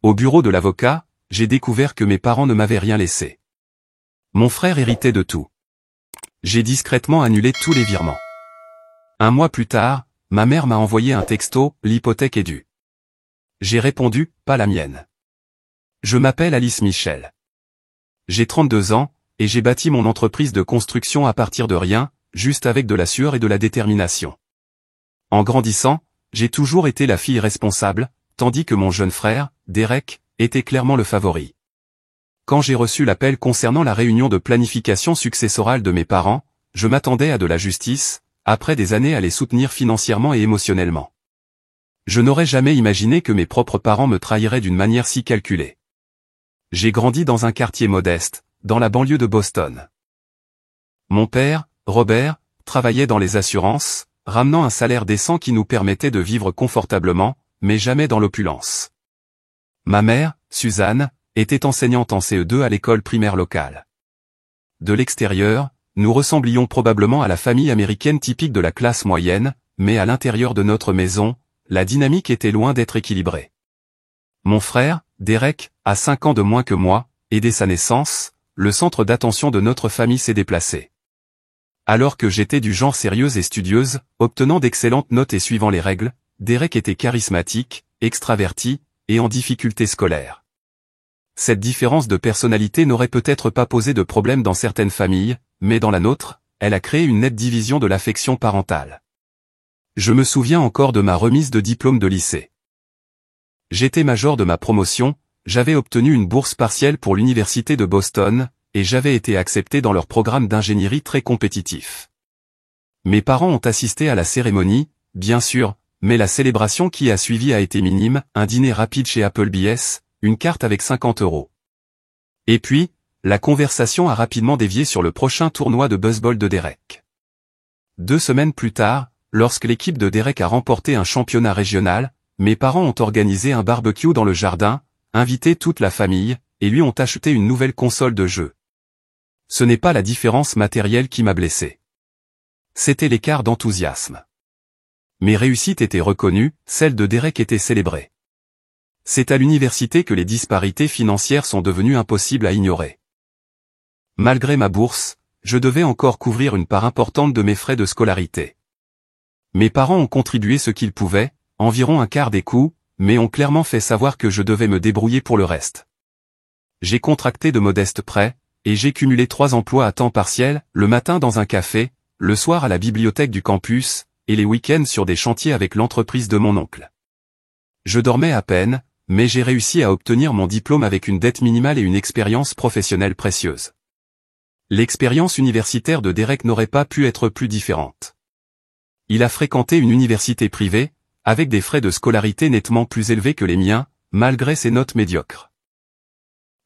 Au bureau de l'avocat, j'ai découvert que mes parents ne m'avaient rien laissé. Mon frère héritait de tout. J'ai discrètement annulé tous les virements. Un mois plus tard, ma mère m'a envoyé un texto, l'hypothèque est due. J'ai répondu, pas la mienne. Je m'appelle Alice Michel. J'ai 32 ans, et j'ai bâti mon entreprise de construction à partir de rien, juste avec de la sueur et de la détermination. En grandissant, j'ai toujours été la fille responsable, tandis que mon jeune frère, Derek, était clairement le favori. Quand j'ai reçu l'appel concernant la réunion de planification successorale de mes parents, je m'attendais à de la justice, après des années à les soutenir financièrement et émotionnellement. Je n'aurais jamais imaginé que mes propres parents me trahiraient d'une manière si calculée. J'ai grandi dans un quartier modeste, dans la banlieue de Boston. Mon père, Robert, travaillait dans les assurances, ramenant un salaire décent qui nous permettait de vivre confortablement, mais jamais dans l'opulence. Ma mère, Suzanne, était enseignante en CE2 à l'école primaire locale. De l'extérieur, nous ressemblions probablement à la famille américaine typique de la classe moyenne, mais à l'intérieur de notre maison, la dynamique était loin d'être équilibrée. Mon frère, Derek, a 5 ans de moins que moi, et dès sa naissance, le centre d'attention de notre famille s'est déplacé. Alors que j'étais du genre sérieuse et studieuse, obtenant d'excellentes notes et suivant les règles, Derek était charismatique, extraverti, et en difficulté scolaire. Cette différence de personnalité n'aurait peut-être pas posé de problème dans certaines familles, mais dans la nôtre, elle a créé une nette division de l'affection parentale. Je me souviens encore de ma remise de diplôme de lycée. J'étais major de ma promotion, j'avais obtenu une bourse partielle pour l'université de Boston, et j'avais été accepté dans leur programme d'ingénierie très compétitif. Mes parents ont assisté à la cérémonie, bien sûr, mais la célébration qui a suivi a été minime, un dîner rapide chez Applebee's, une carte avec 50 €. Et puis, la conversation a rapidement dévié sur le prochain tournoi de baseball de Derek. 2 semaines plus tard, lorsque l'équipe de Derek a remporté un championnat régional, mes parents ont organisé un barbecue dans le jardin, invité toute la famille, et lui ont acheté une nouvelle console de jeu. Ce n'est pas la différence matérielle qui m'a blessé. C'était l'écart d'enthousiasme. Mes réussites étaient reconnues, celles de Derek étaient célébrées. C'est à l'université que les disparités financières sont devenues impossibles à ignorer. Malgré ma bourse, je devais encore couvrir une part importante de mes frais de scolarité. Mes parents ont contribué ce qu'ils pouvaient, environ un quart des coûts, mais ont clairement fait savoir que je devais me débrouiller pour le reste. J'ai contracté de modestes prêts, et j'ai cumulé 3 emplois à temps partiel, le matin dans un café, le soir à la bibliothèque du campus, et les week-ends sur des chantiers avec l'entreprise de mon oncle. Je dormais à peine, mais j'ai réussi à obtenir mon diplôme avec une dette minimale et une expérience professionnelle précieuse. L'expérience universitaire de Derek n'aurait pas pu être plus différente. Il a fréquenté une université privée, avec des frais de scolarité nettement plus élevés que les miens, malgré ses notes médiocres.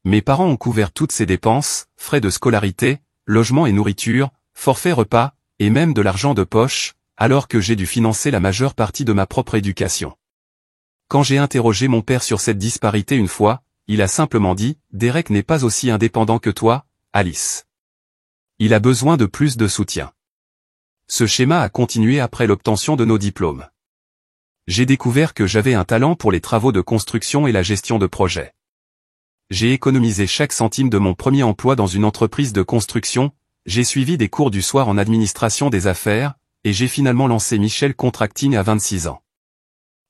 Mes parents ont couvert toutes ces dépenses, frais de scolarité, logement et nourriture, forfait repas, et même de l'argent de poche, alors que j'ai dû financer la majeure partie de ma propre éducation. Quand j'ai interrogé mon père sur cette disparité une fois, il a simplement dit « Derek n'est pas aussi indépendant que toi, Alice. Il a besoin de plus de soutien. » Ce schéma a continué après l'obtention de nos diplômes. J'ai découvert que j'avais un talent pour les travaux de construction et la gestion de projets. J'ai économisé chaque centime de mon premier emploi dans une entreprise de construction, j'ai suivi des cours du soir en administration des affaires, et j'ai finalement lancé Michel Contracting à 26 ans.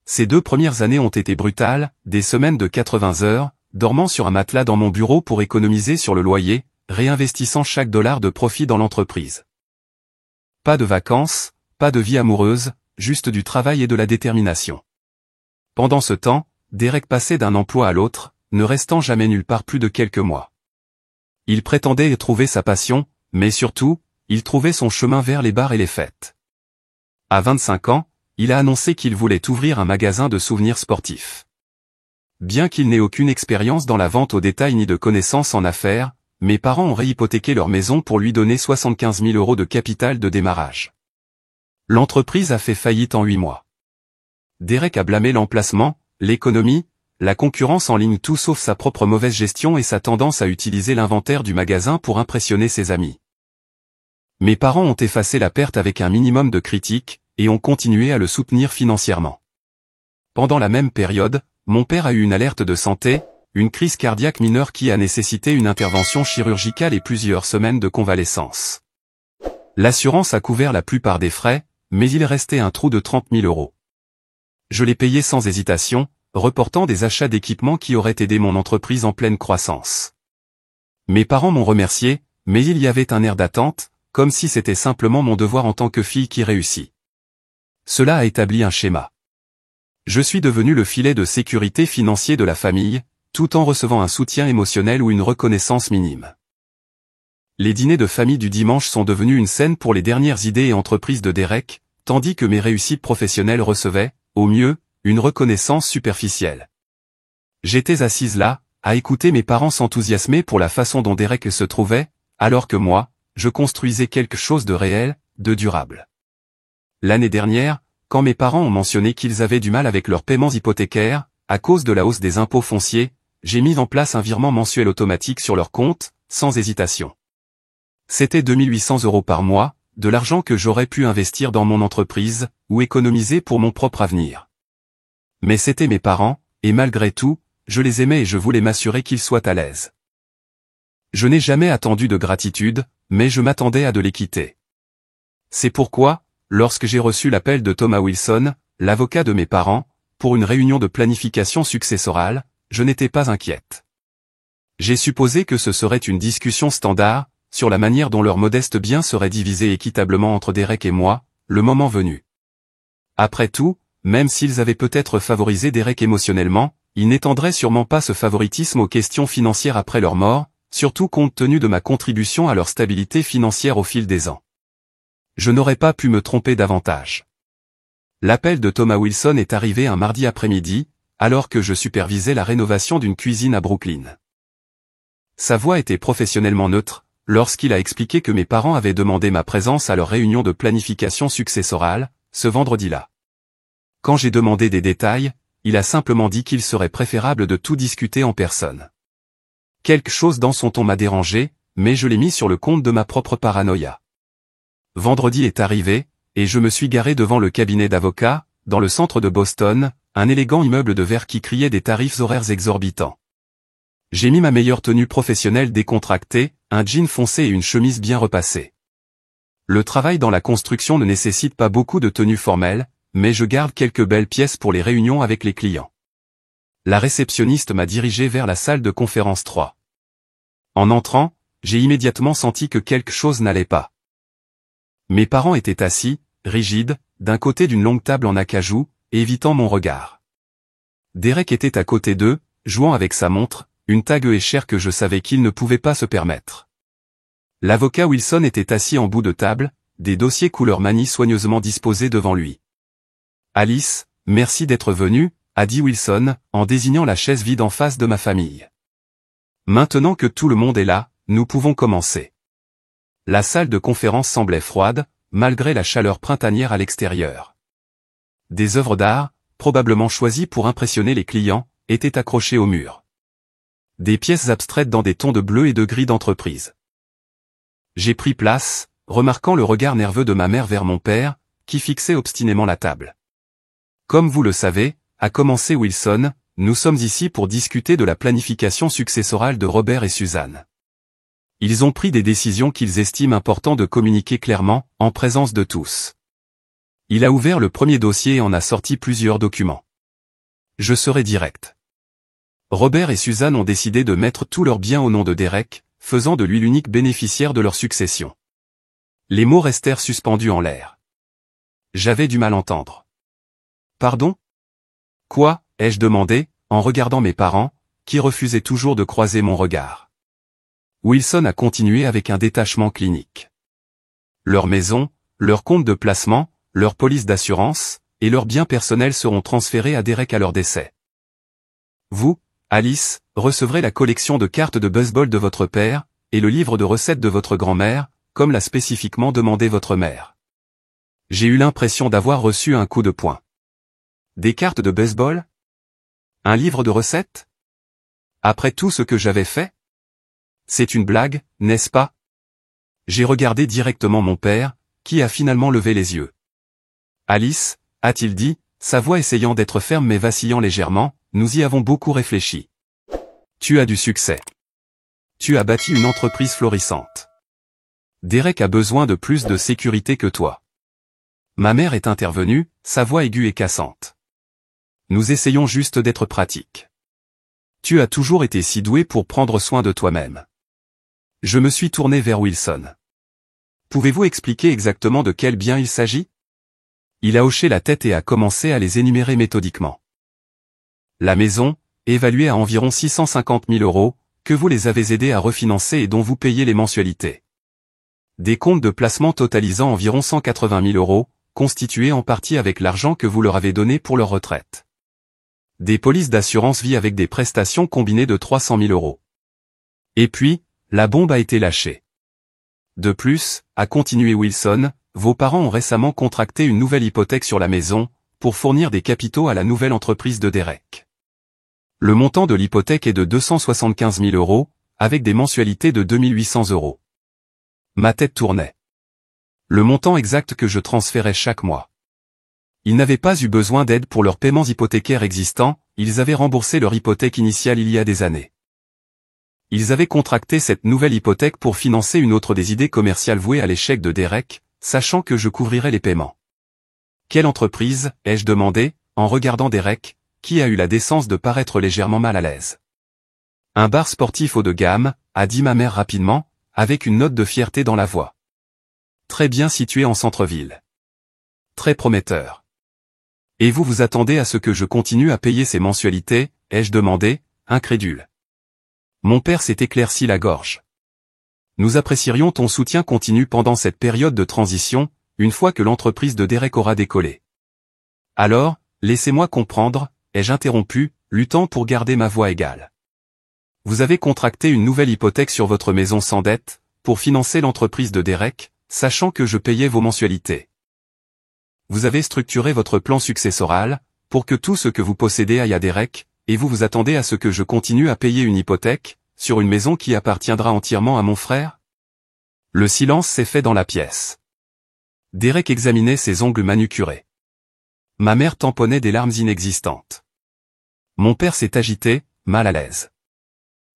Ces 2 premières années ont été brutales, des semaines de 80 heures, dormant sur un matelas dans mon bureau pour économiser sur le loyer, réinvestissant chaque dollar de profit dans l'entreprise. Pas de vacances, pas de vie amoureuse, juste du travail et de la détermination. Pendant ce temps, Derek passait d'un emploi à l'autre, ne restant jamais nulle part plus de quelques mois. Il prétendait y trouver sa passion, mais surtout, il trouvait son chemin vers les bars et les fêtes. À 25 ans, il a annoncé qu'il voulait ouvrir un magasin de souvenirs sportifs. Bien qu'il n'ait aucune expérience dans la vente au détail ni de connaissances en affaires, mes parents ont réhypothéqué leur maison pour lui donner 75 000 € de capital de démarrage. L'entreprise a fait faillite en 8 mois. Derek a blâmé l'emplacement, l'économie, la concurrence en ligne, tout sauf sa propre mauvaise gestion et sa tendance à utiliser l'inventaire du magasin pour impressionner ses amis. Mes parents ont effacé la perte avec un minimum de critiques, et ont continué à le soutenir financièrement. Pendant la même période, mon père a eu une alerte de santé, une crise cardiaque mineure qui a nécessité une intervention chirurgicale et plusieurs semaines de convalescence. L'assurance a couvert la plupart des frais, mais il restait un trou de 30 000 €. Je l'ai payé sans hésitation, reportant des achats d'équipements qui auraient aidé mon entreprise en pleine croissance. Mes parents m'ont remercié, mais il y avait un air d'attente, comme si c'était simplement mon devoir en tant que fille qui réussit. Cela a établi un schéma. Je suis devenu le filet de sécurité financier de la famille, tout en recevant un soutien émotionnel ou une reconnaissance minime. Les dîners de famille du dimanche sont devenus une scène pour les dernières idées et entreprises de Derek, tandis que mes réussites professionnelles recevaient, au mieux, une reconnaissance superficielle. J'étais assise là, à écouter mes parents s'enthousiasmer pour la façon dont Derek se trouvait, alors que moi, je construisais quelque chose de réel, de durable. L'année dernière, quand mes parents ont mentionné qu'ils avaient du mal avec leurs paiements hypothécaires, à cause de la hausse des impôts fonciers, j'ai mis en place un virement mensuel automatique sur leur compte, sans hésitation. C'était 2 800 € par mois, de l'argent que j'aurais pu investir dans mon entreprise, ou économiser pour mon propre avenir. Mais c'étaient mes parents, et malgré tout, je les aimais et je voulais m'assurer qu'ils soient à l'aise. Je n'ai jamais attendu de gratitude, mais je m'attendais à de l'équité. C'est pourquoi, lorsque j'ai reçu l'appel de Thomas Wilson, l'avocat de mes parents, pour une réunion de planification successorale, je n'étais pas inquiète. J'ai supposé que ce serait une discussion standard, sur la manière dont leur modeste bien serait divisé équitablement entre Derek et moi, le moment venu. Après tout, même s'ils avaient peut-être favorisé Derek émotionnellement, ils n'étendraient sûrement pas ce favoritisme aux questions financières après leur mort, surtout compte tenu de ma contribution à leur stabilité financière au fil des ans. Je n'aurais pas pu me tromper davantage. L'appel de Thomas Wilson est arrivé un mardi après-midi, alors que je supervisais la rénovation d'une cuisine à Brooklyn. Sa voix était professionnellement neutre, lorsqu'il a expliqué que mes parents avaient demandé ma présence à leur réunion de planification successorale, ce vendredi-là. Quand j'ai demandé des détails, il a simplement dit qu'il serait préférable de tout discuter en personne. Quelque chose dans son ton m'a dérangé, mais je l'ai mis sur le compte de ma propre paranoïa. Vendredi est arrivé, et je me suis garé devant le cabinet d'avocats, dans le centre de Boston, un élégant immeuble de verre qui criait des tarifs horaires exorbitants. J'ai mis ma meilleure tenue professionnelle décontractée, un jean foncé et une chemise bien repassée. Le travail dans la construction ne nécessite pas beaucoup de tenue formelle, mais je garde quelques belles pièces pour les réunions avec les clients. La réceptionniste m'a dirigé vers la salle de conférence 3. En entrant, j'ai immédiatement senti que quelque chose n'allait pas. Mes parents étaient assis, rigides, d'un côté d'une longue table en acajou, évitant mon regard. Derek était à côté d'eux, jouant avec sa montre, une Tag Heuer que je savais qu'il ne pouvait pas se permettre. L'avocat Wilson était assis en bout de table, des dossiers couleur manie soigneusement disposés devant lui. « Alice, merci d'être venue », a dit Wilson, en désignant la chaise vide en face de ma famille. « Maintenant que tout le monde est là, nous pouvons commencer. » La salle de conférence semblait froide, malgré la chaleur printanière à l'extérieur. Des œuvres d'art, probablement choisies pour impressionner les clients, étaient accrochées au mur. Des pièces abstraites dans des tons de bleu et de gris d'entreprise. J'ai pris place, remarquant le regard nerveux de ma mère vers mon père, qui fixait obstinément la table. Comme vous le savez, a commencé Wilson, nous sommes ici pour discuter de la planification successorale de Robert et Suzanne. Ils ont pris des décisions qu'ils estiment important de communiquer clairement, en présence de tous. Il a ouvert le premier dossier et en a sorti plusieurs documents. Je serai direct. Robert et Suzanne ont décidé de mettre tous leurs biens au nom de Derek, faisant de lui l'unique bénéficiaire de leur succession. Les mots restèrent suspendus en l'air. J'avais du mal à entendre. Pardon ? Quoi ? Ai-je demandé, en regardant mes parents, qui refusaient toujours de croiser mon regard. Wilson a continué avec un détachement clinique. Leur maison, leur compte de placement, leur police d'assurance, et leurs biens personnels seront transférés à Derek à leur décès. Vous, Alice, recevrez la collection de cartes de baseball de votre père, et le livre de recettes de votre grand-mère, comme l'a spécifiquement demandé votre mère. J'ai eu l'impression d'avoir reçu un coup de poing. Des cartes de baseball ? Un livre de recettes ? Après tout ce que j'avais fait ? C'est une blague, n'est-ce pas ? J'ai regardé directement mon père, qui a finalement levé les yeux. Alice, a-t-il dit, sa voix essayant d'être ferme mais vacillant légèrement, nous y avons beaucoup réfléchi. Tu as du succès. Tu as bâti une entreprise florissante. Derek a besoin de plus de sécurité que toi. Ma mère est intervenue, sa voix aiguë et cassante. Nous essayons juste d'être pratiques. Tu as toujours été si doué pour prendre soin de toi-même. Je me suis tourné vers Wilson. Pouvez-vous expliquer exactement de quel bien il s'agit? Il a hoché la tête et a commencé à les énumérer méthodiquement. La maison, évaluée à environ 650 000 €, que vous les avez aidés à refinancer et dont vous payez les mensualités. Des comptes de placement totalisant environ 180 000 €, constitués en partie avec l'argent que vous leur avez donné pour leur retraite. Des polices d'assurance vie avec des prestations combinées de 300 000 €. Et puis, la bombe a été lâchée. De plus, a continué Wilson, vos parents ont récemment contracté une nouvelle hypothèque sur la maison, pour fournir des capitaux à la nouvelle entreprise de Derek. Le montant de l'hypothèque est de 275 000 €, avec des mensualités de 2 800 €. Ma tête tournait. Le montant exact que je transférais chaque mois. Ils n'avaient pas eu besoin d'aide pour leurs paiements hypothécaires existants, ils avaient remboursé leur hypothèque initiale il y a des années. Ils avaient contracté cette nouvelle hypothèque pour financer une autre des idées commerciales vouées à l'échec de Derek, sachant que je couvrirais les paiements. Quelle entreprise, ai-je demandé, en regardant Derek, qui a eu la décence de paraître légèrement mal à l'aise. Un bar sportif haut de gamme, a dit ma mère rapidement, avec une note de fierté dans la voix. Très bien situé en centre-ville. Très prometteur. Et vous vous attendez à ce que je continue à payer ces mensualités, ai-je demandé, incrédule. Mon père s'est éclairci la gorge. Nous apprécierions ton soutien continu pendant cette période de transition, une fois que l'entreprise de Derek aura décollé. Alors, laissez-moi comprendre, ai-je interrompu, luttant pour garder ma voix égale. Vous avez contracté une nouvelle hypothèque sur votre maison sans dette, pour financer l'entreprise de Derek, sachant que je payais vos mensualités. Vous avez structuré votre plan successoral, pour que tout ce que vous possédez aille à Derek, et vous vous attendez à ce que je continue à payer une hypothèque, sur une maison qui appartiendra entièrement à mon frère? Le silence s'est fait dans la pièce. Derek examinait ses ongles manucurés. Ma mère tamponnait des larmes inexistantes. Mon père s'est agité, mal à l'aise.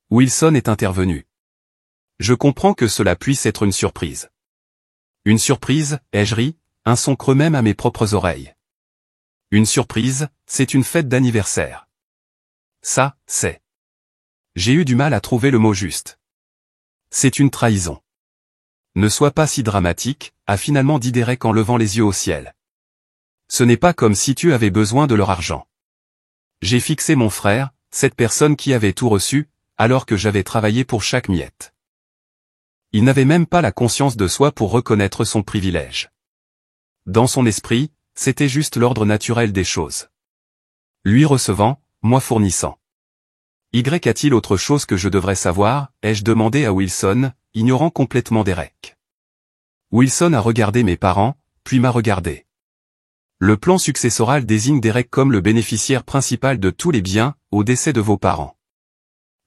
Wilson est intervenu. Je comprends que cela puisse être une surprise. Une surprise, ai-je ri, un son creux même à mes propres oreilles. Une surprise, c'est une fête d'anniversaire. Ça, c'est. J'ai eu du mal à trouver le mot juste. C'est une trahison. Ne sois pas si dramatique, a finalement dit Derek en levant les yeux au ciel. Ce n'est pas comme si tu avais besoin de leur argent. J'ai fixé mon frère, cette personne qui avait tout reçu, alors que j'avais travaillé pour chaque miette. Il n'avait même pas la conscience de soi pour reconnaître son privilège. Dans son esprit, c'était juste l'ordre naturel des choses. Lui recevant, moi fournissant. Y a-t-il autre chose que je devrais savoir, ai-je demandé à Wilson, ignorant complètement Derek. Wilson a regardé mes parents, puis m'a regardé. Le plan successoral désigne Derek comme le bénéficiaire principal de tous les biens, au décès de vos parents.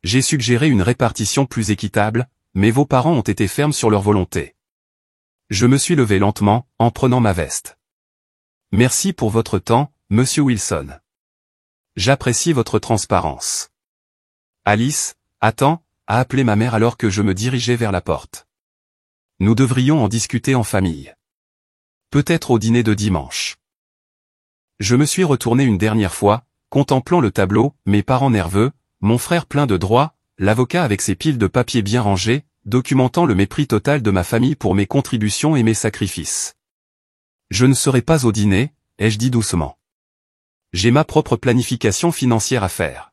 J'ai suggéré une répartition plus équitable, mais vos parents ont été fermes sur leur volonté. Je me suis levé lentement, en prenant ma veste. Merci pour votre temps, monsieur Wilson. J'apprécie votre transparence. Alice, attends, a appelé ma mère alors que je me dirigeais vers la porte. Nous devrions en discuter en famille. Peut-être au dîner de dimanche. Je me suis retourné une dernière fois, contemplant le tableau, mes parents nerveux, mon frère plein de droits, l'avocat avec ses piles de papiers bien rangées, documentant le mépris total de ma famille pour mes contributions et mes sacrifices. Je ne serai pas au dîner, ai-je dit doucement. J'ai ma propre planification financière à faire.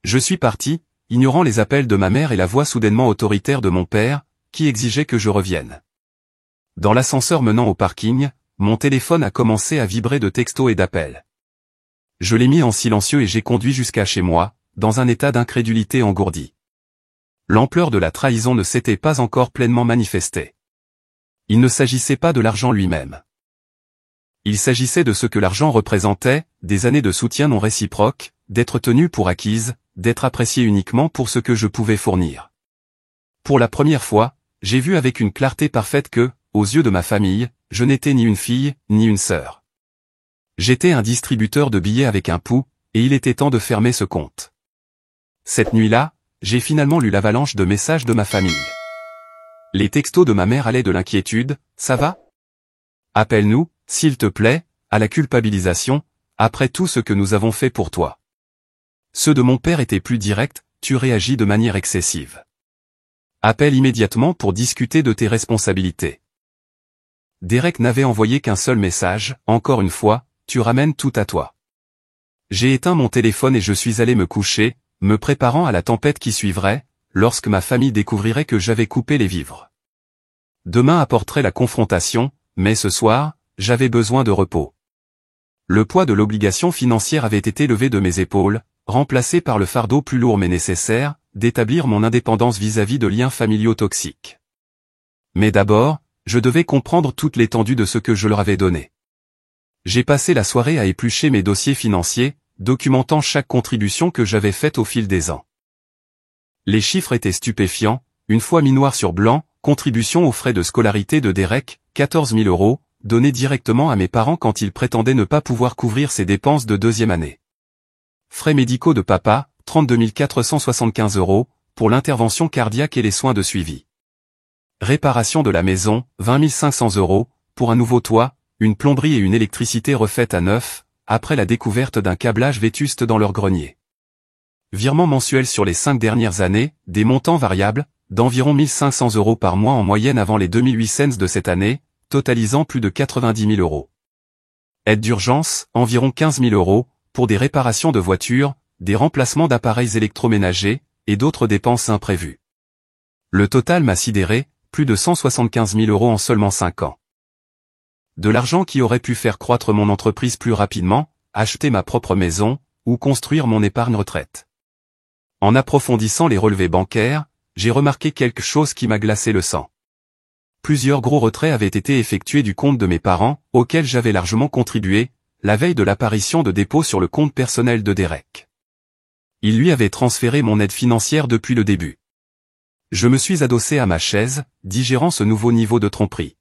Je suis parti, ignorant les appels de ma mère et la voix soudainement autoritaire de mon père, qui exigeait que je revienne. Dans l'ascenseur menant au parking, mon téléphone a commencé à vibrer de textos et d'appels. Je l'ai mis en silencieux et j'ai conduit jusqu'à chez moi, dans un état d'incrédulité engourdi. L'ampleur de la trahison ne s'était pas encore pleinement manifestée. Il ne s'agissait pas de l'argent lui-même. Il s'agissait de ce que l'argent représentait, des années de soutien non réciproque, d'être tenu pour acquise, d'être apprécié uniquement pour ce que je pouvais fournir. Pour la première fois, j'ai vu avec une clarté parfaite que, aux yeux de ma famille, je n'étais ni une fille, ni une sœur. J'étais un distributeur de billets avec un pouls, et il était temps de fermer ce compte. Cette nuit-là, j'ai finalement lu l'avalanche de messages de ma famille. Les textos de ma mère allaient de l'inquiétude, « Ça va? Appelle-nous, s'il te plaît », à la culpabilisation, « Après tout ce que nous avons fait pour toi ». Ceux de mon père étaient plus directs, « Tu réagis de manière excessive. Appelle immédiatement pour discuter de tes responsabilités ». Derek n'avait envoyé qu'un seul message, « Encore une fois, tu ramènes tout à toi ». J'ai éteint mon téléphone et je suis allé me coucher, me préparant à la tempête qui suivrait, lorsque ma famille découvrirait que j'avais coupé les vivres. Demain apporterait la confrontation, mais ce soir, j'avais besoin de repos. Le poids de l'obligation financière avait été levé de mes épaules, remplacé par le fardeau plus lourd mais nécessaire, d'établir mon indépendance vis-à-vis de liens familiaux toxiques. Mais d'abord, je devais comprendre toute l'étendue de ce que je leur avais donné. J'ai passé la soirée à éplucher mes dossiers financiers, documentant chaque contribution que j'avais faite au fil des ans. Les chiffres étaient stupéfiants, une fois mis noir sur blanc, contribution aux frais de scolarité de Derek, 14 000 €, donnés directement à mes parents quand ils prétendaient ne pas pouvoir couvrir ses dépenses de deuxième année. Frais médicaux de papa, 32 475 €, pour l'intervention cardiaque et les soins de suivi. Réparation de la maison, 20 500 €, pour un nouveau toit, une plomberie et une électricité refaite à neuf, après la découverte d'un câblage vétuste dans leur grenier. Virements mensuels sur les 5 dernières années, des montants variables, d'environ 1 500 € par mois en moyenne avant les 2008 cents de cette année, totalisant plus de 90 000 €. Aide d'urgence, environ 15 000 €, pour des réparations de voitures, des remplacements d'appareils électroménagers, et d'autres dépenses imprévues. Le total m'a sidéré, plus de 175 000 € en seulement 5 ans. De l'argent qui aurait pu faire croître mon entreprise plus rapidement, acheter ma propre maison, ou construire mon épargne retraite. En approfondissant les relevés bancaires, j'ai remarqué quelque chose qui m'a glacé le sang. Plusieurs gros retraits avaient été effectués du compte de mes parents, auquel j'avais largement contribué, la veille de l'apparition de dépôts sur le compte personnel de Derek. Il lui avait transféré mon aide financière depuis le début. Je me suis adossé à ma chaise, digérant ce nouveau niveau de tromperie.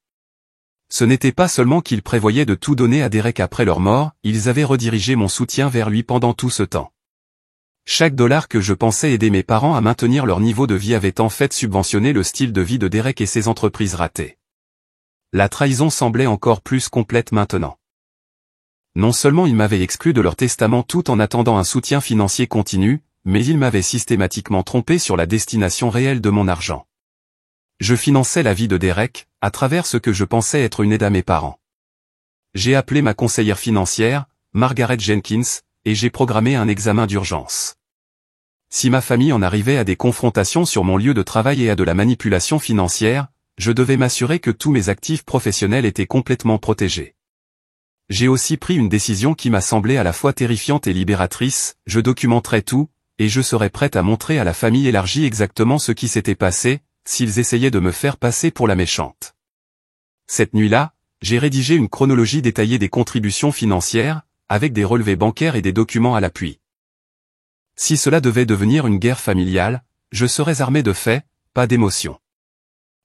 Ce n'était pas seulement qu'ils prévoyaient de tout donner à Derek après leur mort, ils avaient redirigé mon soutien vers lui pendant tout ce temps. Chaque dollar que je pensais aider mes parents à maintenir leur niveau de vie avait en fait subventionné le style de vie de Derek et ses entreprises ratées. La trahison semblait encore plus complète maintenant. Non seulement ils m'avaient exclu de leur testament tout en attendant un soutien financier continu, mais ils m'avaient systématiquement trompé sur la destination réelle de mon argent. Je finançais la vie de Derek, à travers ce que je pensais être une aide à mes parents. J'ai appelé ma conseillère financière, Margaret Jenkins, et j'ai programmé un examen d'urgence. Si ma famille en arrivait à des confrontations sur mon lieu de travail et à de la manipulation financière, je devais m'assurer que tous mes actifs professionnels étaient complètement protégés. J'ai aussi pris une décision qui m'a semblé à la fois terrifiante et libératrice, je documenterai tout, et je serai prête à montrer à la famille élargie exactement ce qui s'était passé, s'ils essayaient de me faire passer pour la méchante. Cette nuit-là, j'ai rédigé une chronologie détaillée des contributions financières, avec des relevés bancaires et des documents à l'appui. Si cela devait devenir une guerre familiale, je serais armé de faits, pas d'émotions.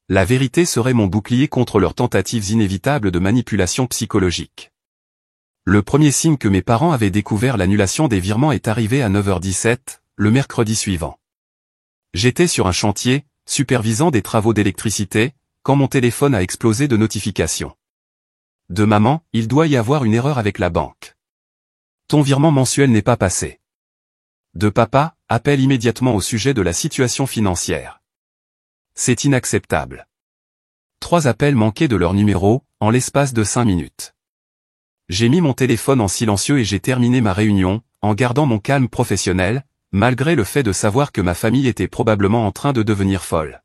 La vérité serait mon bouclier contre leurs tentatives inévitables de manipulation psychologique. Le premier signe que mes parents avaient découvert l'annulation des virements est arrivé à 9h17, le mercredi suivant. J'étais sur un chantier, supervisant des travaux d'électricité, quand mon téléphone a explosé de notifications. De maman, il doit y avoir une erreur avec la banque. Ton virement mensuel n'est pas passé. De papa, appelle immédiatement au sujet de la situation financière. C'est inacceptable. 3 appels manqués de leur numéro, en l'espace de 5 minutes. J'ai mis mon téléphone en silencieux et j'ai terminé ma réunion, en gardant mon calme professionnel, malgré le fait de savoir que ma famille était probablement en train de devenir folle.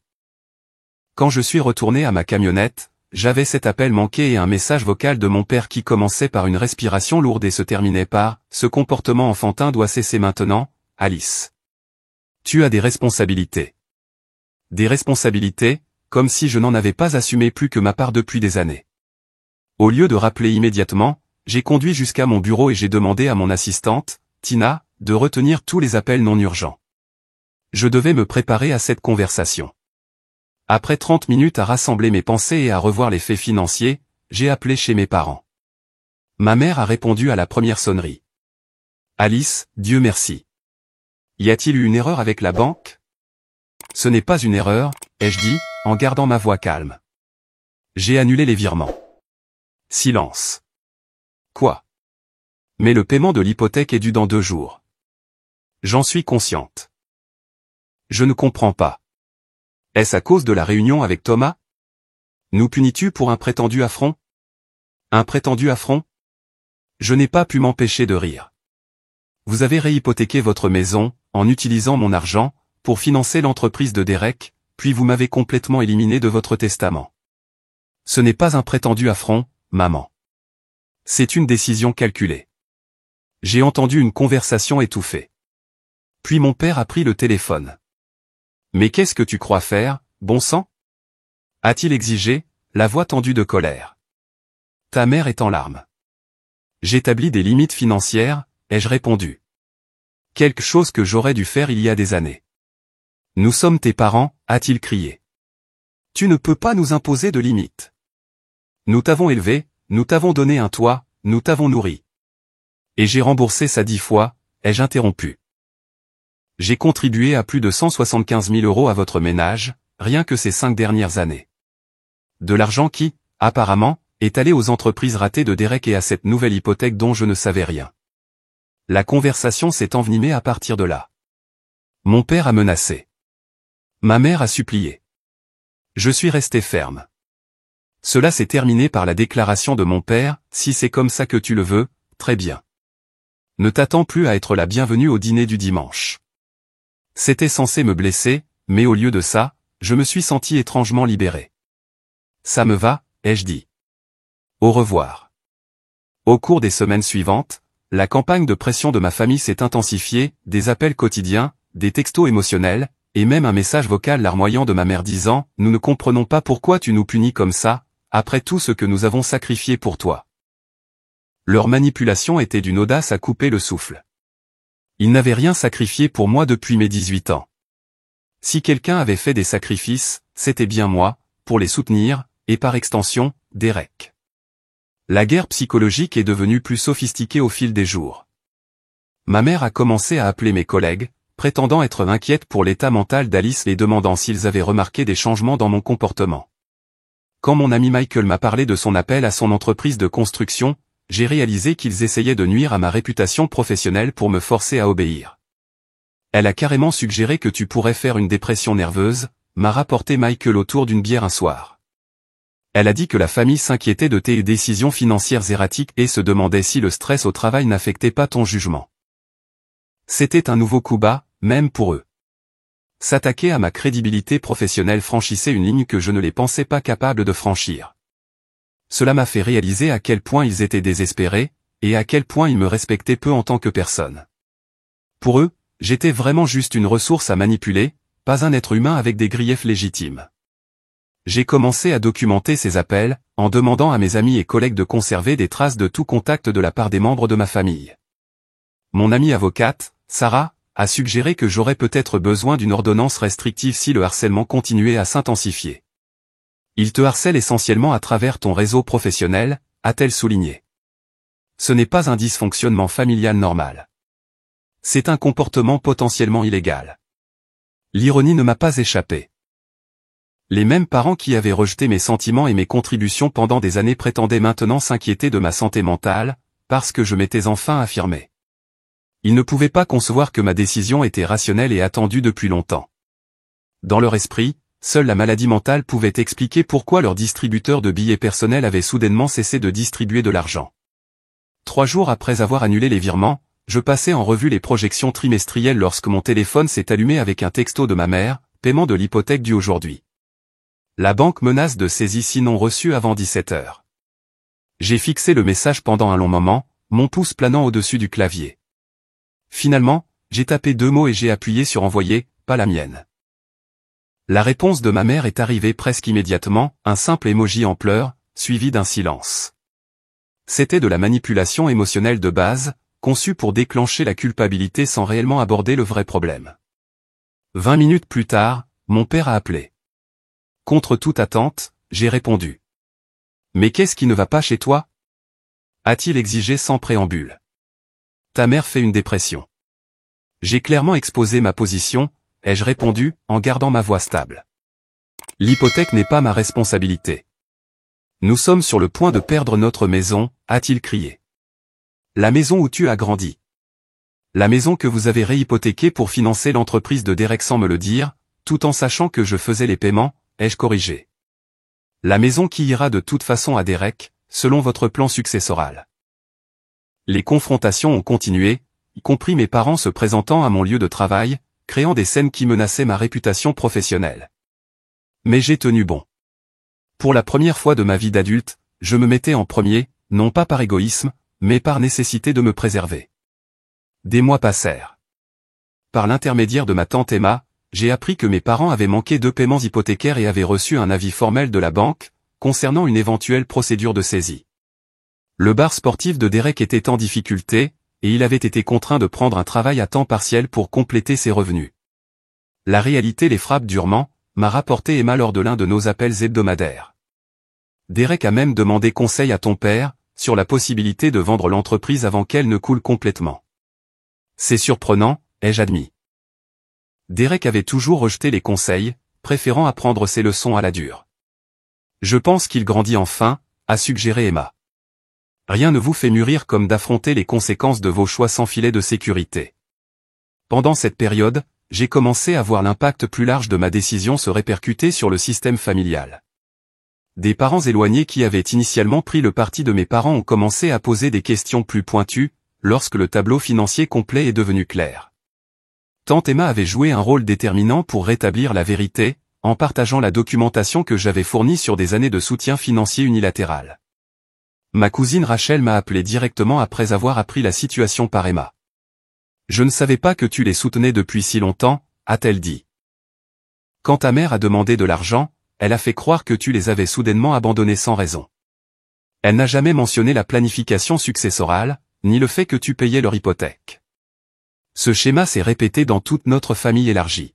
Quand je suis retourné à ma camionnette, j'avais cet appel manqué et un message vocal de mon père qui commençait par une respiration lourde et se terminait par « Ce comportement enfantin doit cesser maintenant, Alice. Tu as des responsabilités. » Des responsabilités, comme si je n'en avais pas assumé plus que ma part depuis des années. Au lieu de rappeler immédiatement, j'ai conduit jusqu'à mon bureau et j'ai demandé à mon assistante, Tina, de retenir tous les appels non urgents. Je devais me préparer à cette conversation. Après 30 minutes à rassembler mes pensées et à revoir les faits financiers, j'ai appelé chez mes parents. Ma mère a répondu à la première sonnerie. Alice, Dieu merci. Y a-t-il eu une erreur avec la banque? Ce n'est pas une erreur, ai-je dit, en gardant ma voix calme. J'ai annulé les virements. Silence. Quoi? Mais le paiement de l'hypothèque est dû dans 2 jours. J'en suis consciente. Je ne comprends pas. Est-ce à cause de la réunion avec Thomas? Nous punis-tu pour un prétendu affront? Un prétendu affront? Je n'ai pas pu m'empêcher de rire. Vous avez réhypothéqué votre maison, en utilisant mon argent, pour financer l'entreprise de Derek, puis vous m'avez complètement éliminé de votre testament. Ce n'est pas un prétendu affront, maman. C'est une décision calculée. J'ai entendu une conversation étouffée. Puis mon père a pris le téléphone. Mais qu'est-ce que tu crois faire, bon sang? A-t-il exigé, la voix tendue de colère. Ta mère est en larmes. J'établis des limites financières, ai-je répondu. Quelque chose que j'aurais dû faire il y a des années. Nous sommes tes parents, a-t-il crié. Tu ne peux pas nous imposer de limites. Nous t'avons élevé, nous t'avons donné un toit, nous t'avons nourri. Et j'ai remboursé ça 10 fois, ai-je interrompu. J'ai contribué à plus de 175 000 € à votre ménage, rien que ces 5 dernières années. De l'argent qui, apparemment, est allé aux entreprises ratées de Derek et à cette nouvelle hypothèque dont je ne savais rien. La conversation s'est envenimée à partir de là. Mon père a menacé. Ma mère a supplié. Je suis resté ferme. Cela s'est terminé par la déclaration de mon père, si c'est comme ça que tu le veux, très bien. Ne t'attends plus à être la bienvenue au dîner du dimanche. C'était censé me blesser, mais au lieu de ça, je me suis senti étrangement libéré. Ça me va, ai-je dit. Au revoir. Au cours des semaines suivantes, la campagne de pression de ma famille s'est intensifiée, des appels quotidiens, des textos émotionnels, et même un message vocal larmoyant de ma mère disant « Nous ne comprenons pas pourquoi tu nous punis comme ça, après tout ce que nous avons sacrifié pour toi. » Leur manipulation était d'une audace à couper le souffle. Ils n'avaient rien sacrifié pour moi depuis mes 18 ans. Si quelqu'un avait fait des sacrifices, c'était bien moi, pour les soutenir, et par extension, Derek. La guerre psychologique est devenue plus sophistiquée au fil des jours. Ma mère a commencé à appeler mes collègues, prétendant être inquiète pour l'état mental d'Alice et demandant s'ils avaient remarqué des changements dans mon comportement. Quand mon ami Michael m'a parlé de son appel à son entreprise de construction, j'ai réalisé qu'ils essayaient de nuire à ma réputation professionnelle pour me forcer à obéir. Elle a carrément suggéré que tu pourrais faire une dépression nerveuse, m'a rapporté Michael autour d'une bière un soir. Elle a dit que la famille s'inquiétait de tes décisions financières erratiques et se demandait si le stress au travail n'affectait pas ton jugement. C'était un nouveau coup bas, même pour eux. S'attaquer à ma crédibilité professionnelle franchissait une ligne que je ne les pensais pas capables de franchir. Cela m'a fait réaliser à quel point ils étaient désespérés, et à quel point ils me respectaient peu en tant que personne. Pour eux, j'étais vraiment juste une ressource à manipuler, pas un être humain avec des griefs légitimes. J'ai commencé à documenter ces appels, en demandant à mes amis et collègues de conserver des traces de tout contact de la part des membres de ma famille. Mon amie avocate, Sarah, a suggéré que j'aurais peut-être besoin d'une ordonnance restrictive si le harcèlement continuait à s'intensifier. Il te harcèle essentiellement à travers ton réseau professionnel, a-t-elle souligné. Ce n'est pas un dysfonctionnement familial normal. C'est un comportement potentiellement illégal. L'ironie ne m'a pas échappé. Les mêmes parents qui avaient rejeté mes sentiments et mes contributions pendant des années prétendaient maintenant s'inquiéter de ma santé mentale, parce que je m'étais enfin affirmé. Ils ne pouvaient pas concevoir que ma décision était rationnelle et attendue depuis longtemps. Dans leur esprit, seule la maladie mentale pouvait expliquer pourquoi leur distributeur de billets personnels avait soudainement cessé de distribuer de l'argent. 3 jours après avoir annulé les virements, je passais en revue les projections trimestrielles lorsque mon téléphone s'est allumé avec un texto de ma mère, paiement de l'hypothèque due aujourd'hui. La banque menace de saisie sinon reçue avant 17 heures. J'ai fixé le message pendant un long moment, mon pouce planant au-dessus du clavier. Finalement, j'ai tapé 2 mots et j'ai appuyé sur envoyer, pas la mienne. La réponse de ma mère est arrivée presque immédiatement, un simple emoji en pleurs, suivi d'un silence. C'était de la manipulation émotionnelle de base, conçue pour déclencher la culpabilité sans réellement aborder le vrai problème. 20 minutes plus tard, mon père a appelé. Contre toute attente, j'ai répondu. Mais qu'est-ce qui ne va pas chez toi? A-t-il exigé sans préambule. ta mère fait une dépression. J'ai clairement exposé ma position, ai-je répondu, en gardant ma voix stable. L'hypothèque n'est pas ma responsabilité. Nous sommes sur le point de perdre notre maison, a-t-il crié. La maison où tu as grandi. La maison que vous avez réhypothéquée pour financer l'entreprise de Derek sans me le dire, tout en sachant que je faisais les paiements, ai-je corrigé. La maison qui ira de toute façon à Derek, selon votre plan successoral. Les confrontations ont continué, y compris mes parents se présentant à mon lieu de travail, créant des scènes qui menaçaient ma réputation professionnelle. Mais j'ai tenu bon. Pour la première fois de ma vie d'adulte, je me mettais en premier, non pas par égoïsme, mais par nécessité de me préserver. Des mois passèrent. Par l'intermédiaire de ma tante Emma, j'ai appris que mes parents avaient manqué 2 paiements hypothécaires et avaient reçu un avis formel de la banque, concernant une éventuelle procédure de saisie. Le bar sportif de Derek était en difficulté, et il avait été contraint de prendre un travail à temps partiel pour compléter ses revenus. La réalité les frappe durement, m'a rapporté Emma lors de l'un de nos appels hebdomadaires. Derek a même demandé conseil à ton père, sur la possibilité de vendre l'entreprise avant qu'elle ne coule complètement. C'est surprenant, ai-je admis. Derek avait toujours rejeté les conseils, préférant apprendre ses leçons à la dure. Je pense qu'il grandit enfin, a suggéré Emma. Rien ne vous fait mûrir comme d'affronter les conséquences de vos choix sans filet de sécurité. Pendant cette période, j'ai commencé à voir l'impact plus large de ma décision se répercuter sur le système familial. Des parents éloignés qui avaient initialement pris le parti de mes parents ont commencé à poser des questions plus pointues, lorsque le tableau financier complet est devenu clair. Tante Emma avait joué un rôle déterminant pour rétablir la vérité, en partageant la documentation que j'avais fournie sur des années de soutien financier unilatéral. Ma cousine Rachel m'a appelé directement après avoir appris la situation par Emma. Je ne savais pas que tu les soutenais depuis si longtemps, a-t-elle dit. Quand ta mère a demandé de l'argent, elle a fait croire que tu les avais soudainement abandonnés sans raison. Elle n'a jamais mentionné la planification successorale, ni le fait que tu payais leur hypothèque. Ce schéma s'est répété dans toute notre famille élargie.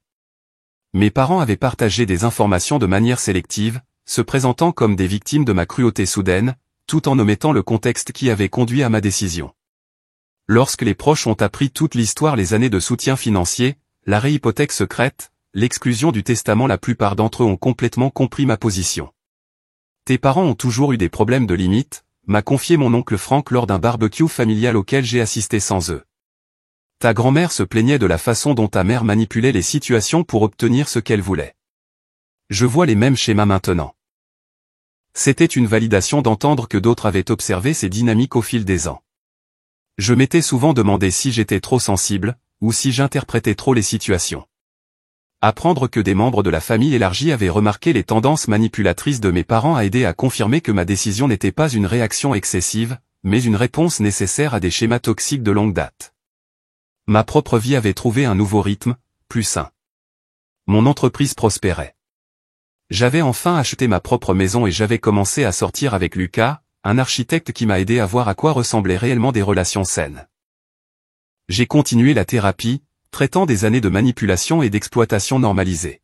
Mes parents avaient partagé des informations de manière sélective, se présentant comme des victimes de ma cruauté soudaine, tout en omettant le contexte qui avait conduit à ma décision. Lorsque les proches ont appris toute l'histoire, les années de soutien financier, la réhypothèque secrète, l'exclusion du testament, la plupart d'entre eux ont complètement compris ma position. Tes parents ont toujours eu des problèmes de limite, m'a confié mon oncle Frank lors d'un barbecue familial auquel j'ai assisté sans eux. Ta grand-mère se plaignait de la façon dont ta mère manipulait les situations pour obtenir ce qu'elle voulait. Je vois les mêmes schémas maintenant. C'était une validation d'entendre que d'autres avaient observé ces dynamiques au fil des ans. Je m'étais souvent demandé si j'étais trop sensible, ou si j'interprétais trop les situations. Apprendre que des membres de la famille élargie avaient remarqué les tendances manipulatrices de mes parents a aidé à confirmer que ma décision n'était pas une réaction excessive, mais une réponse nécessaire à des schémas toxiques de longue date. Ma propre vie avait trouvé un nouveau rythme, plus sain. Mon entreprise prospérait. J'avais enfin acheté ma propre maison et j'avais commencé à sortir avec Lucas, un architecte qui m'a aidé à voir à quoi ressemblaient réellement des relations saines. J'ai continué la thérapie, traitant des années de manipulation et d'exploitation normalisée.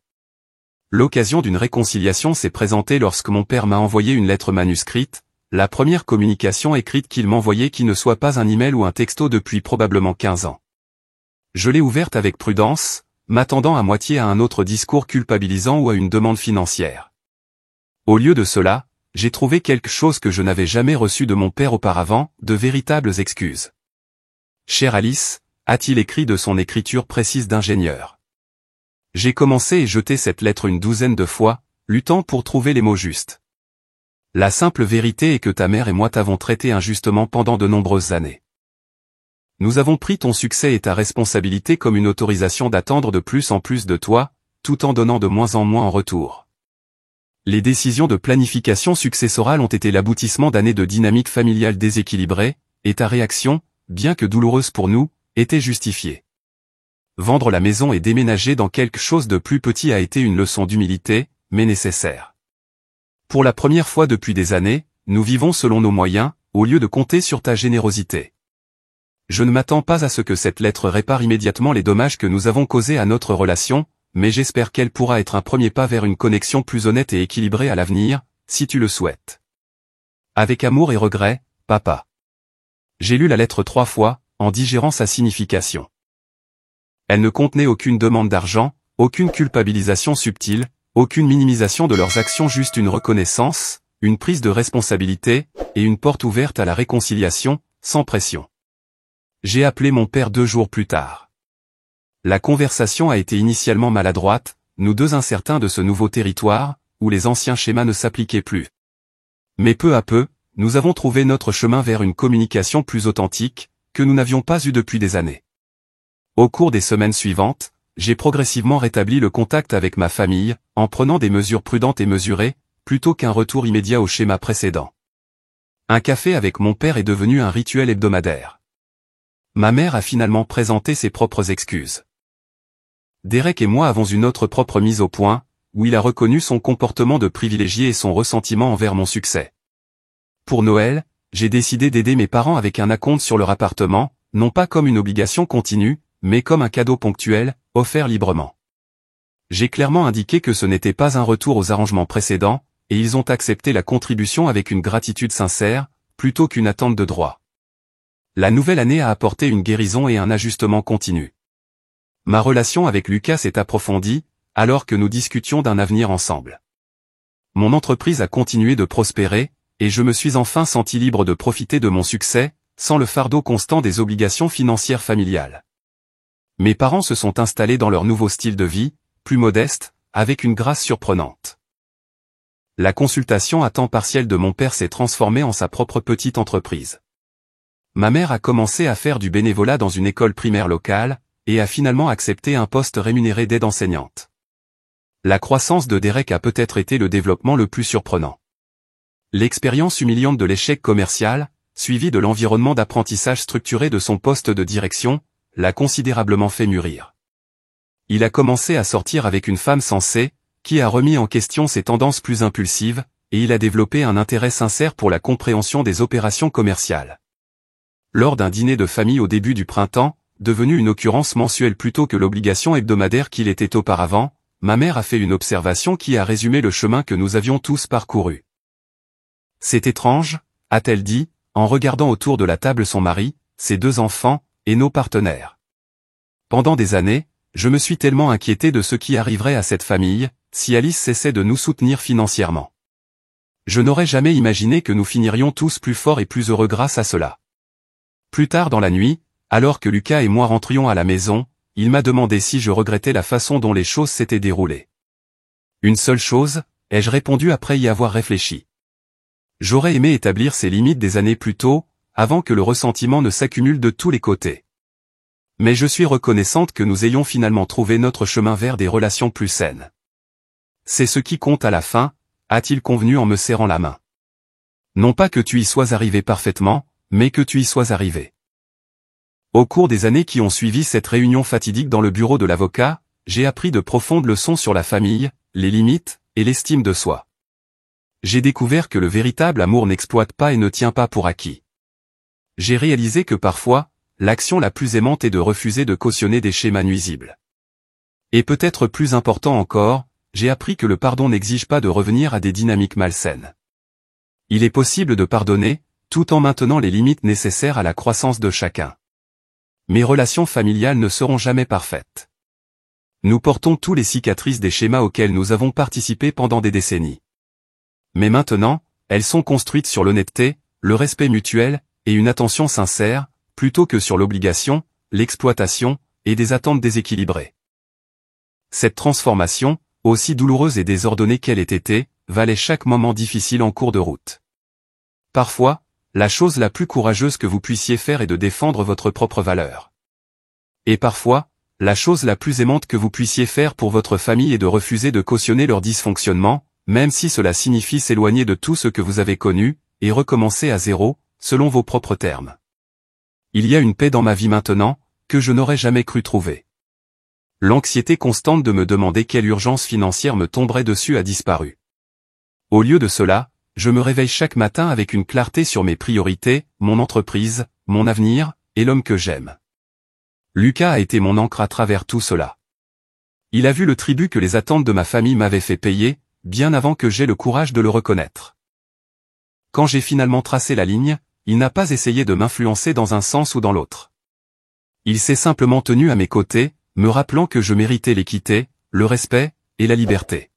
L'occasion d'une réconciliation s'est présentée lorsque mon père m'a envoyé une lettre manuscrite, la première communication écrite qu'il m'envoyait qui ne soit pas un email ou un texto depuis probablement 15 ans. Je l'ai ouverte avec prudence, m'attendant à moitié à un autre discours culpabilisant ou à une demande financière. Au lieu de cela, j'ai trouvé quelque chose que je n'avais jamais reçu de mon père auparavant, de véritables excuses. Chère Alice, a-t-il écrit de son écriture précise d'ingénieur. J'ai commencé et jeté cette lettre une douzaine de fois, luttant pour trouver les mots justes. La simple vérité est que ta mère et moi t'avons traité injustement pendant de nombreuses années. Nous avons pris ton succès et ta responsabilité comme une autorisation d'attendre de plus en plus de toi, tout en donnant de moins en moins en retour. Les décisions de planification successorale ont été l'aboutissement d'années de dynamique familiale déséquilibrée, et ta réaction, bien que douloureuse pour nous, était justifiée. Vendre la maison et déménager dans quelque chose de plus petit a été une leçon d'humilité, mais nécessaire. Pour la première fois depuis des années, nous vivons selon nos moyens, au lieu de compter sur ta générosité. Je ne m'attends pas à ce que cette lettre répare immédiatement les dommages que nous avons causés à notre relation, mais j'espère qu'elle pourra être un premier pas vers une connexion plus honnête et équilibrée à l'avenir, si tu le souhaites. Avec amour et regret, papa. J'ai lu la lettre 3 fois, en digérant sa signification. Elle ne contenait aucune demande d'argent, aucune culpabilisation subtile, aucune minimisation de leurs actions, juste une reconnaissance, une prise de responsabilité, et une porte ouverte à la réconciliation, sans pression. J'ai appelé mon père 2 jours plus tard. La conversation a été initialement maladroite, nous deux incertains de ce nouveau territoire, où les anciens schémas ne s'appliquaient plus. Mais peu à peu, nous avons trouvé notre chemin vers une communication plus authentique, que nous n'avions pas eue depuis des années. Au cours des semaines suivantes, j'ai progressivement rétabli le contact avec ma famille, en prenant des mesures prudentes et mesurées, plutôt qu'un retour immédiat au schéma précédent. Un café avec mon père est devenu un rituel hebdomadaire. Ma mère a finalement présenté ses propres excuses. Derek et moi avons une autre propre mise au point, où il a reconnu son comportement de privilégié et son ressentiment envers mon succès. Pour Noël, j'ai décidé d'aider mes parents avec un acompte sur leur appartement, non pas comme une obligation continue, mais comme un cadeau ponctuel, offert librement. J'ai clairement indiqué que ce n'était pas un retour aux arrangements précédents, et ils ont accepté la contribution avec une gratitude sincère, plutôt qu'une attente de droit. La nouvelle année a apporté une guérison et un ajustement continu. Ma relation avec Lucas s'est approfondie, alors que nous discutions d'un avenir ensemble. Mon entreprise a continué de prospérer, et je me suis enfin senti libre de profiter de mon succès, sans le fardeau constant des obligations financières familiales. Mes parents se sont installés dans leur nouveau style de vie, plus modeste, avec une grâce surprenante. La consultation à temps partiel de mon père s'est transformée en sa propre petite entreprise. Ma mère a commencé à faire du bénévolat dans une école primaire locale, et a finalement accepté un poste rémunéré d'aide enseignante. La croissance de Derek a peut-être été le développement le plus surprenant. L'expérience humiliante de l'échec commercial, suivie de l'environnement d'apprentissage structuré de son poste de direction, l'a considérablement fait mûrir. Il a commencé à sortir avec une femme sensée, qui a remis en question ses tendances plus impulsives, et il a développé un intérêt sincère pour la compréhension des opérations commerciales. Lors d'un dîner de famille au début du printemps, devenu une occurrence mensuelle plutôt que l'obligation hebdomadaire qu'il était auparavant, ma mère a fait une observation qui a résumé le chemin que nous avions tous parcouru. « C'est étrange, a-t-elle dit, en regardant autour de la table son mari, ses 2 enfants, et nos partenaires. Pendant des années, je me suis tellement inquiété de ce qui arriverait à cette famille, si Alice cessait de nous soutenir financièrement. Je n'aurais jamais imaginé que nous finirions tous plus forts et plus heureux grâce à cela. » Plus tard dans la nuit, alors que Lucas et moi rentrions à la maison, il m'a demandé si je regrettais la façon dont les choses s'étaient déroulées. Une seule chose, ai-je répondu après y avoir réfléchi. J'aurais aimé établir ces limites des années plus tôt, avant que le ressentiment ne s'accumule de tous les côtés. Mais je suis reconnaissante que nous ayons finalement trouvé notre chemin vers des relations plus saines. C'est ce qui compte à la fin, a-t-il convenu en me serrant la main. Non pas que tu y sois arrivé parfaitement, mais que tu y sois arrivé. Au cours des années qui ont suivi cette réunion fatidique dans le bureau de l'avocat, j'ai appris de profondes leçons sur la famille, les limites, et l'estime de soi. J'ai découvert que le véritable amour n'exploite pas et ne tient pas pour acquis. J'ai réalisé que parfois, l'action la plus aimante est de refuser de cautionner des schémas nuisibles. Et peut-être plus important encore, j'ai appris que le pardon n'exige pas de revenir à des dynamiques malsaines. Il est possible de pardonner, tout en maintenant les limites nécessaires à la croissance de chacun. Mes relations familiales ne seront jamais parfaites. Nous portons tous les cicatrices des schémas auxquels nous avons participé pendant des décennies. Mais maintenant, elles sont construites sur l'honnêteté, le respect mutuel, et une attention sincère, plutôt que sur l'obligation, l'exploitation, et des attentes déséquilibrées. Cette transformation, aussi douloureuse et désordonnée qu'elle ait été, valait chaque moment difficile en cours de route. Parfois, la chose la plus courageuse que vous puissiez faire est de défendre votre propre valeur. Et parfois, la chose la plus aimante que vous puissiez faire pour votre famille est de refuser de cautionner leur dysfonctionnement, même si cela signifie s'éloigner de tout ce que vous avez connu, et recommencer à zéro, selon vos propres termes. Il y a une paix dans ma vie maintenant, que je n'aurais jamais cru trouver. L'anxiété constante de me demander quelle urgence financière me tomberait dessus a disparu. Au lieu de cela, je me réveille chaque matin avec une clarté sur mes priorités, mon entreprise, mon avenir, et l'homme que j'aime. Lucas a été mon ancre à travers tout cela. Il a vu le tribut que les attentes de ma famille m'avaient fait payer, bien avant que j'aie le courage de le reconnaître. Quand j'ai finalement tracé la ligne, il n'a pas essayé de m'influencer dans un sens ou dans l'autre. Il s'est simplement tenu à mes côtés, me rappelant que je méritais l'équité, le respect, et la liberté.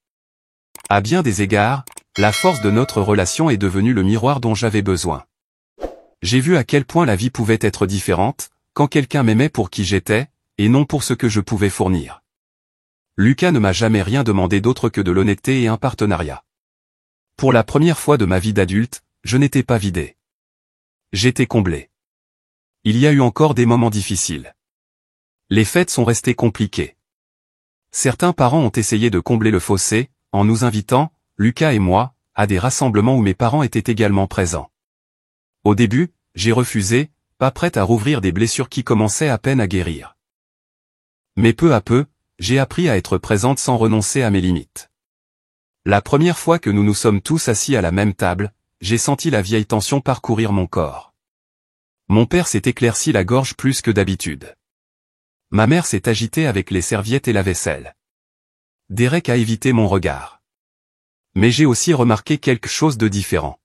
À bien des égards, la force de notre relation est devenue le miroir dont j'avais besoin. J'ai vu à quel point la vie pouvait être différente, quand quelqu'un m'aimait pour qui j'étais, et non pour ce que je pouvais fournir. Lucas ne m'a jamais rien demandé d'autre que de l'honnêteté et un partenariat. Pour la première fois de ma vie d'adulte, je n'étais pas vidé. J'étais comblé. Il y a eu encore des moments difficiles. Les fêtes sont restées compliquées. Certains parents ont essayé de combler le fossé, en nous invitant, Lucas et moi, à des rassemblements où mes parents étaient également présents. Au début, j'ai refusé, pas prête à rouvrir des blessures qui commençaient à peine à guérir. Mais peu à peu, j'ai appris à être présente sans renoncer à mes limites. La première fois que nous nous sommes tous assis à la même table, j'ai senti la vieille tension parcourir mon corps. Mon père s'est éclairci la gorge plus que d'habitude. Ma mère s'est agitée avec les serviettes et la vaisselle. Derek a évité mon regard. Mais j'ai aussi remarqué quelque chose de différent.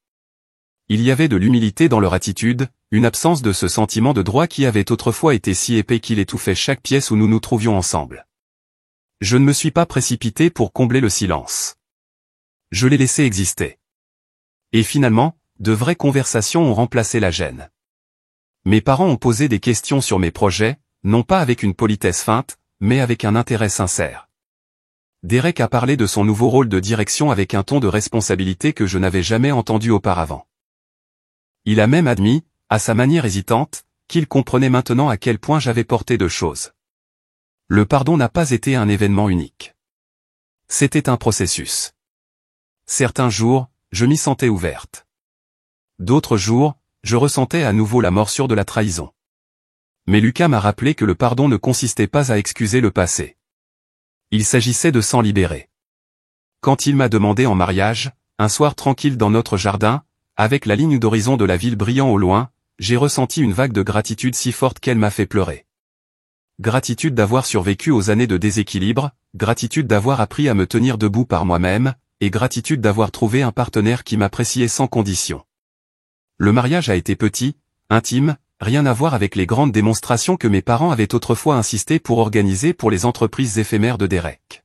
Il y avait de l'humilité dans leur attitude, une absence de ce sentiment de droit qui avait autrefois été si épais qu'il étouffait chaque pièce où nous nous trouvions ensemble. Je ne me suis pas précipité pour combler le silence. Je l'ai laissé exister. Et finalement, de vraies conversations ont remplacé la gêne. Mes parents ont posé des questions sur mes projets, non pas avec une politesse feinte, mais avec un intérêt sincère. Derek a parlé de son nouveau rôle de direction avec un ton de responsabilité que je n'avais jamais entendu auparavant. Il a même admis, à sa manière hésitante, qu'il comprenait maintenant à quel point j'avais porté de choses. Le pardon n'a pas été un événement unique. C'était un processus. Certains jours, je m'y sentais ouverte. D'autres jours, je ressentais à nouveau la morsure de la trahison. Mais Lucas m'a rappelé que le pardon ne consistait pas à excuser le passé. Il s'agissait de s'en libérer. Quand il m'a demandé en mariage, un soir tranquille dans notre jardin, avec la ligne d'horizon de la ville brillant au loin, j'ai ressenti une vague de gratitude si forte qu'elle m'a fait pleurer. Gratitude d'avoir survécu aux années de déséquilibre, gratitude d'avoir appris à me tenir debout par moi-même, et gratitude d'avoir trouvé un partenaire qui m'appréciait sans condition. Le mariage a été petit, intime, rien à voir avec les grandes démonstrations que mes parents avaient autrefois insisté pour organiser pour les entreprises éphémères de Derek.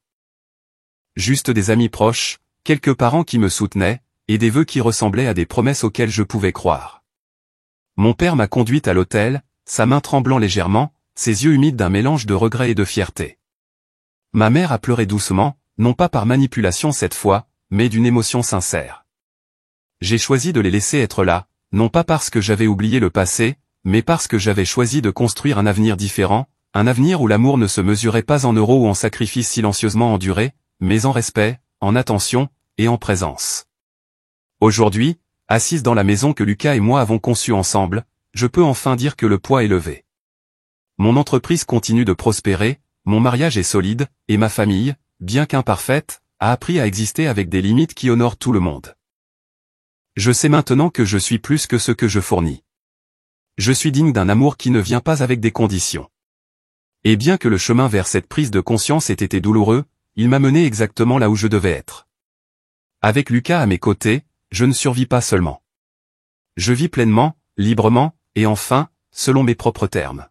Juste des amis proches, quelques parents qui me soutenaient, et des vœux qui ressemblaient à des promesses auxquelles je pouvais croire. Mon père m'a conduite à l'autel, sa main tremblant légèrement, ses yeux humides d'un mélange de regret et de fierté. Ma mère a pleuré doucement, non pas par manipulation cette fois, mais d'une émotion sincère. J'ai choisi de les laisser être là, non pas parce que j'avais oublié le passé, mais parce que j'avais choisi de construire un avenir différent, un avenir où l'amour ne se mesurait pas en euros ou en sacrifices silencieusement endurés, mais en respect, en attention, et en présence. Aujourd'hui, assise dans la maison que Lucas et moi avons conçue ensemble, je peux enfin dire que le poids est levé. Mon entreprise continue de prospérer, mon mariage est solide, et ma famille, bien qu'imparfaite, a appris à exister avec des limites qui honorent tout le monde. Je sais maintenant que je suis plus que ce que je fournis. Je suis digne d'un amour qui ne vient pas avec des conditions. Et bien que le chemin vers cette prise de conscience ait été douloureux, il m'a mené exactement là où je devais être. Avec Lucas à mes côtés, je ne survis pas seulement. Je vis pleinement, librement, et enfin, selon mes propres termes.